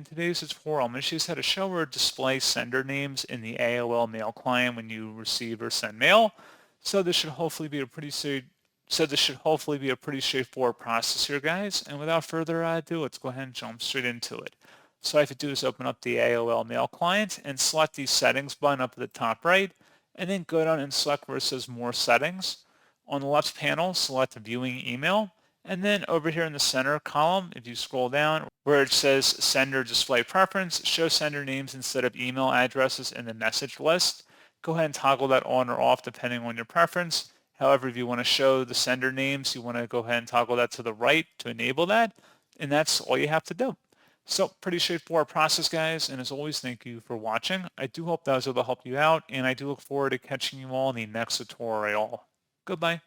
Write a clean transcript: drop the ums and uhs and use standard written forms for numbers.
today's tutorial, I'm going to show you how to show or display sender names in the AOL Mail client when you receive or send mail. So this should hopefully be a pretty straightforward process here, guys. And without further ado, let's go ahead and jump straight into it. So all I have to do is open up the AOL Mail client and select the settings button up at the top right, and then go down and select where it says more settings. On the left panel, select viewing email. And then over here in the center column, if you scroll down where it says sender display preference, show sender names instead of email addresses in the message list, go ahead and toggle that on or off depending on your preference. However, if you want to show the sender names, you want to go ahead and toggle that to the right to enable that. And that's all you have to do. So pretty straightforward process, guys. And as always, thank you for watching. I do hope that was able to help you out. And I do look forward to catching you all in the next tutorial. Goodbye.